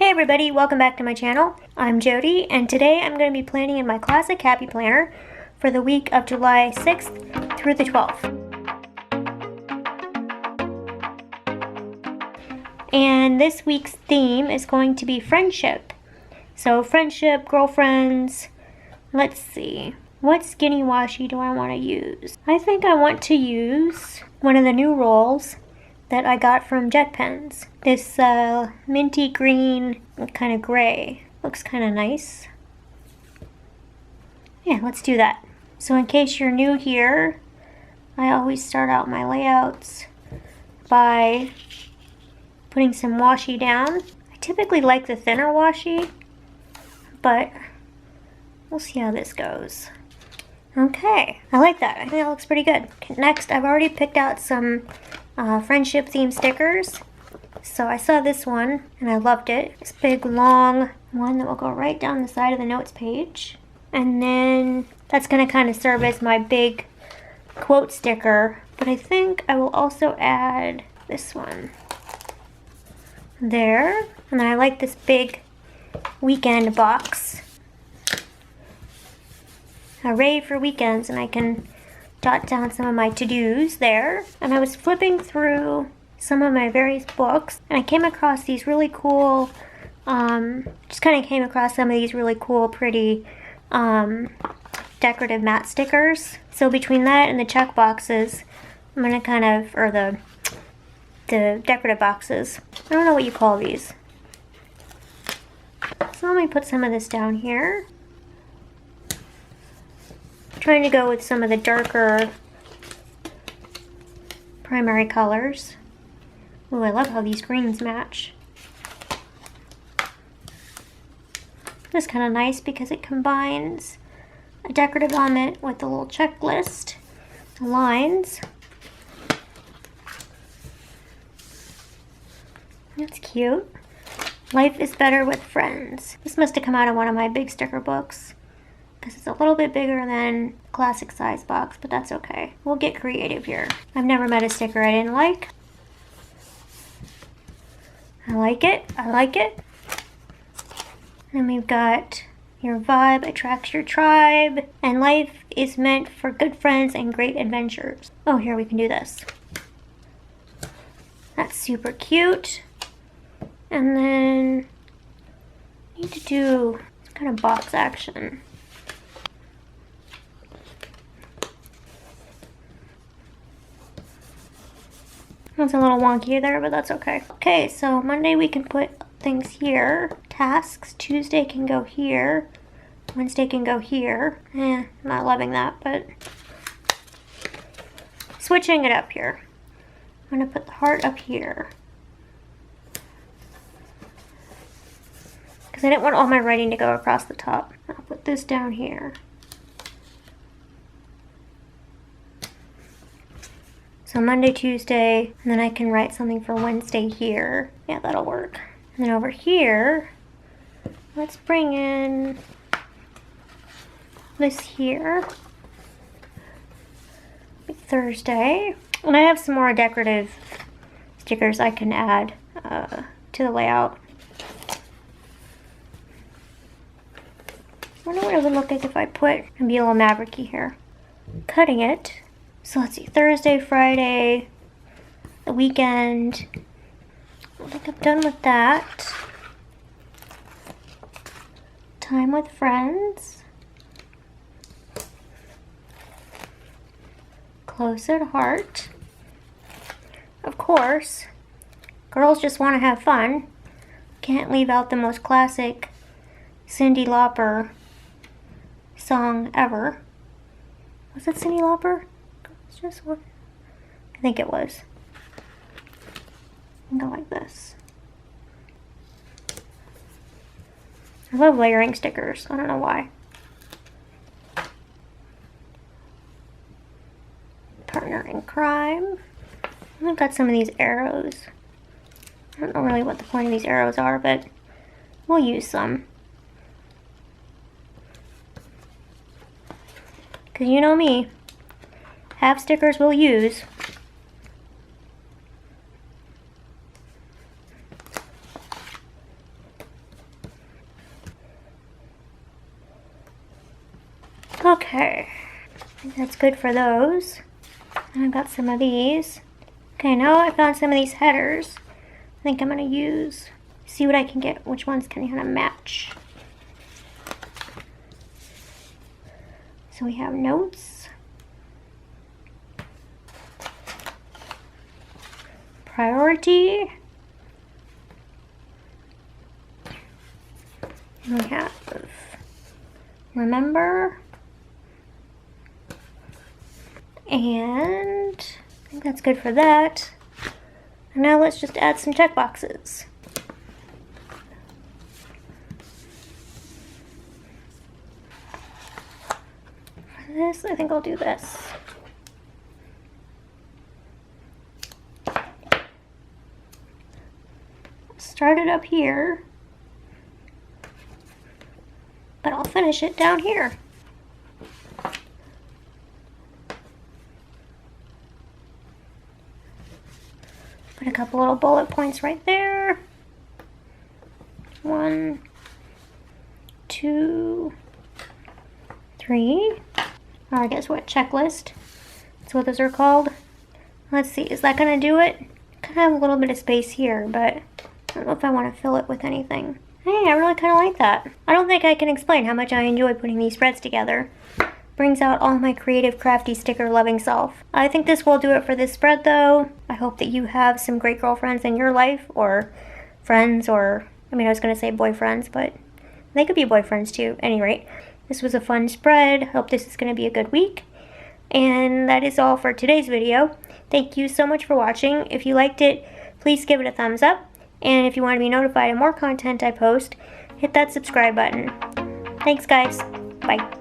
Hey everybody, welcome back to my channel. I'm Jody, and today I'm going to be planning in my classic Happy Planner for the week of July 6th through the 12th. And this week's theme is going to be friendship. So friendship, girlfriends, let's see. What skinny washi do I want to use? I think I want to use one of the new rolls that I got from Jet Pens. This minty green, kind of gray. Looks kind of nice. Yeah, let's do that. So in case you're new here, I always start out my layouts by putting some washi down. I typically like the thinner washi, but we'll see how this goes. Okay, I like that. I think that looks pretty good. Next, I've already picked out some friendship themed stickers. So I saw this one and I loved it. This big long one that will go right down the side of the notes page. And then that's going to kind of serve as my big quote sticker. But I think I will also add this one there. And I like this big weekend box. Hooray for weekends, and I can jot down some of my to-dos there. And I was flipping through some of my various books, and I came across these really cool, just kind of came across some of these really cool, pretty decorative matte stickers. So between that and the check boxes, I'm gonna kind of, or the decorative boxes, I don't know what you call these. So let me put some of this down here. Trying to go with some of the darker primary colors. Ooh, I love how these greens match. This is kind of nice because it combines a decorative element with a little checklist, the lines. That's cute. Life is better with friends. This must have come out of one of my big sticker books, because it's a little bit bigger than classic size box, but that's okay. We'll get creative here. I've never met a sticker I didn't like. I like it. I like it. And we've got your vibe attracts your tribe, and life is meant for good friends and great adventures. Oh, here we can do this. That's super cute. And then I need to do some kind of box action. That's a little wonky there, but that's okay. Okay, so Monday we can put things here. Tasks. Tuesday can go here. Wednesday can go here. Not loving that, but switching it up here. I'm gonna put the heart up here, because I didn't want all my writing to go across the top. I'll put this down here. So Monday, Tuesday, and then I can write something for Wednesday here. Yeah, that'll work. And then over here, let's bring in this here. Thursday. And I have some more decorative stickers I can add to the layout. I wonder what it would look like if I put, and be a little mavericky here. Cutting it. So let's see, Thursday, Friday, the weekend. I think I'm done with that. Time with friends. Close at heart. Of course, girls just want to have fun. Can't leave out the most classic Cyndi Lauper song ever. Was it Cyndi Lauper? Just one. I think it was. And go like this. I love layering stickers. I don't know why. Partner in crime. I've got some of these arrows. I don't know really what the point of these arrows are, but we'll use some. Because you know me. Have stickers we'll use. Okay, I think that's good for those. And I've got some of these. Okay, now I found some of these headers. I think I'm going to see what I can get, which ones can kind of match. So we have notes, priority, and we have remember, and I think that's good for that. And now let's just add some checkboxes. For this, I think I'll do this. Start it up here, but I'll finish it down here. Put a couple little bullet points right there. 1, 2, 3. Or I guess what, checklist. That's what those are called. Let's see, is that gonna do it? Kind of have a little bit of space here, but I don't know if I want to fill it with anything. Hey, I really kind of like that. I don't think I can explain how much I enjoy putting these spreads together. Brings out all my creative, crafty, sticker-loving self. I think this will do it for this spread, though. I hope that you have some great girlfriends in your life, or friends, or, I mean, I was going to say boyfriends, but they could be boyfriends, too. At any rate, this was a fun spread. Hope this is going to be a good week. And that is all for today's video. Thank you so much for watching. If you liked it, please give it a thumbs up. And if you want to be notified of more content I post, hit that subscribe button. Thanks, guys. Bye.